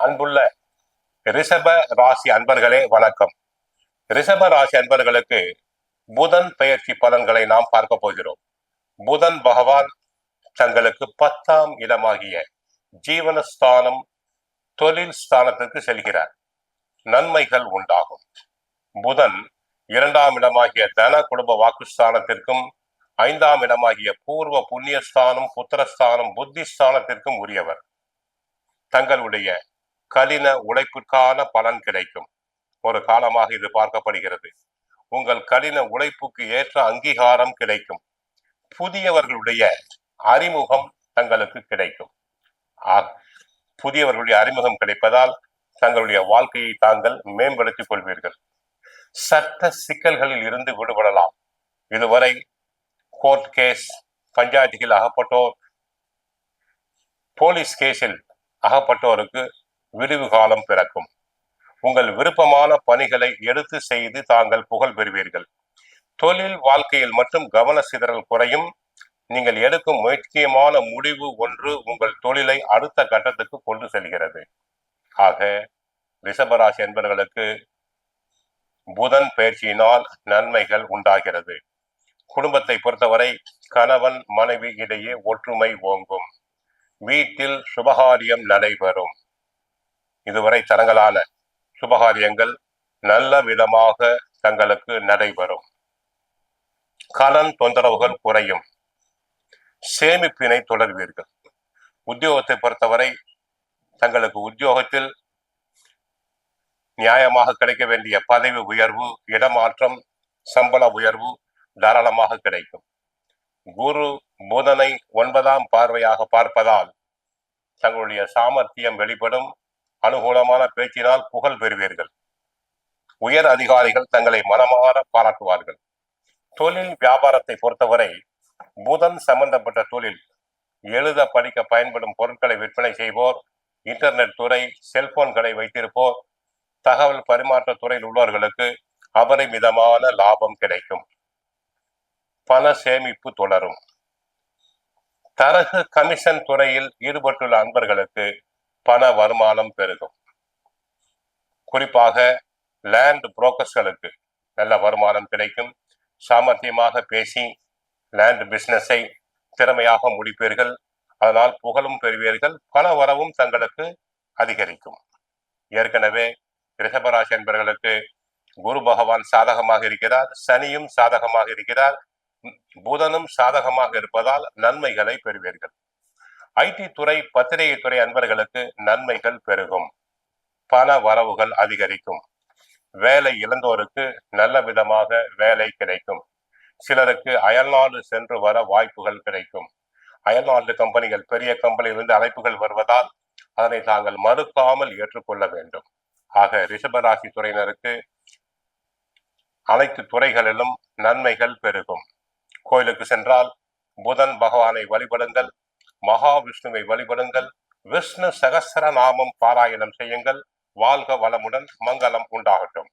அன்புள்ள ரிஷப ராசி அன்பர்களே வணக்கம். ரிஷப ராசி அன்பர்களுக்கு புதன் பெயர்ச்சி பலன்களை நாம் பார்க்க போகிறோம். புதன் பகவான் தங்களுக்கு 10ஆம் இடமாகிய ஜீவனஸ்தானம் தொழில் ஸ்தானத்திற்கு செல்கிறார். நன்மைகள் உண்டாகும். புதன் 2ஆம் இடமாகிய தன குடும்ப வாக்குஸ்தானத்திற்கும் 5ஆம் இடமாகிய பூர்வ புண்ணியஸ்தானம் புத்திரஸ்தானம் புத்திஸ்தானத்திற்கும் உரியவர். தங்களுடைய கடின உழைப்புக்கான பலன் கிடைக்கும். ஒரு காலமாக இது பார்க்கப்படுகிறது. உங்கள் கடின உழைப்புக்கு ஏற்ற அங்கீகாரம் கிடைக்கும். புதியவர்களுடைய அறிமுகம் தங்களுக்கு கிடைக்கும். புதியவர்களுடைய அறிமுகம் கிடைப்பதால் தங்களுடைய வாழ்க்கையை தாங்கள் மேம்படுத்திக் கொள்வீர்கள். சட்ட சிக்கல்களில் இருந்து விடுபடலாம். இதுவரை கோர்ட் கேஸ், பஞ்சாயத்துகளில் அகப்பட்டோர், போலீஸ் கேஸில் அகப்பட்டோருக்கு விடுவு காலம் பிறக்கும். உங்கள் விருப்பமான பணிகளை எடுத்து செய்து தாங்கள் புகழ் பெறுவீர்கள். தொழில் வாழ்க்கையில் மட்டும் கவன சிதறல் குறையும். நீங்கள் எடுக்கும் முக்கியமான முடிவு ஒன்று உங்கள் தொழிலை அடுத்த கட்டத்துக்கு கொண்டு செல்கிறது. ஆக ரிஷபராசி என்பவர்களுக்கு புதன் பயிற்சியினால் நன்மைகள் உண்டாகிறது. குடும்பத்தை பொறுத்தவரை கணவன் மனைவி இடையே ஒற்றுமை ஓங்கும். வீட்டில் சுபகாரியம் நடைபெறும். இதுவரை தடங்கலான சுபகாரியங்கள் நல்ல விதமாக தங்களுக்கு நடைபெறும். கடன் தொந்தரவுகள் குறையும். சேமிப்பினை தொடர்வீர்கள். உத்தியோகத்தை பொறுத்தவரை தங்களுக்கு உத்தியோகத்தில் நியாயமாக கிடைக்க வேண்டிய பதவி உயர்வு, இடமாற்றம், சம்பள உயர்வு தாராளமாக கிடைக்கும். குரு புதனை 9ஆம் பார்வையாக பார்ப்பதால் தங்களுடைய சாமர்த்தியம் வெளிப்படும். அனுகூலமான பேச்சினால் புகழ் பெறுவீர்கள். உயர் அதிகாரிகள் தங்களை மனமாற பாராட்டுவார்கள். தொழில் வியாபாரத்தை பொறுத்தவரை புதன் சம்பந்தப்பட்ட தொழில், எழுத படிக்க பயன்படும் பொருட்களை விற்பனை செய்வோர், இன்டர்நெட் துறை, செல்போன் கடை வைத்திருப்போர், தகவல் பரிமாற்ற துறையில் உள்ளவர்களுக்கு அபரிமிதமான லாபம் கிடைக்கும். பண சேமிப்பு தொடரும். தரகு கமிஷன் துறையில் ஈடுபட்டுள்ள அன்பர்களுக்கு பண வருமானம் பெருகும். குறிப்பாக லேண்ட் புரோக்கர்ஸ்களுக்கு நல்ல வருமானம் கிடைக்கும். சாமர்த்தியமாக பேசி லேண்ட் பிசினஸை திறமையாக முடிப்பீர்கள். அதனால் புகழும் பெறுவீர்கள். பண வரவும் தங்களுக்கு அதிகரிக்கும். ஏற்கனவே ரிஷபராசி என்பவர்களுக்கு குரு பகவான் சாதகமாக இருக்கிறார். சனியும் சாதகமாக இருக்கிறார். புதனும் சாதகமாக இருப்பதால் நன்மைகளை பெறுவீர்கள். ஐடி துறை, பத்திரிகை துறை அன்பர்களுக்கு நன்மைகள் பெருகும். பண வரவுகள் அதிகரிக்கும். வேலை இழந்தோருக்கு நல்ல விதமாக வேலை கிடைக்கும். சிலருக்கு அயல்நாடு சென்று வர வாய்ப்புகள் கிடைக்கும். அயல்நாடு கம்பெனிகள், பெரிய கம்பெனியிலிருந்து அழைப்புகள் வருவதால் அதனை தாங்கள் மறுக்காமல் ஏற்றுக்கொள்ள வேண்டும். ஆக ரிஷபராசி துறையினருக்கு அனைத்து துறைகளிலும் நன்மைகள் பெருகும். கோயிலுக்கு சென்றால் புதன் பகவானை வழிபடுங்கள். மகாவிஷ்ணுவை வழிபடுங்கள். விஷ்ணு சகஸ்ர நாமம் பாராயணம் செய்யுங்கள். வாழ்க வளமுடன். மங்களம் உண்டாகட்டும்.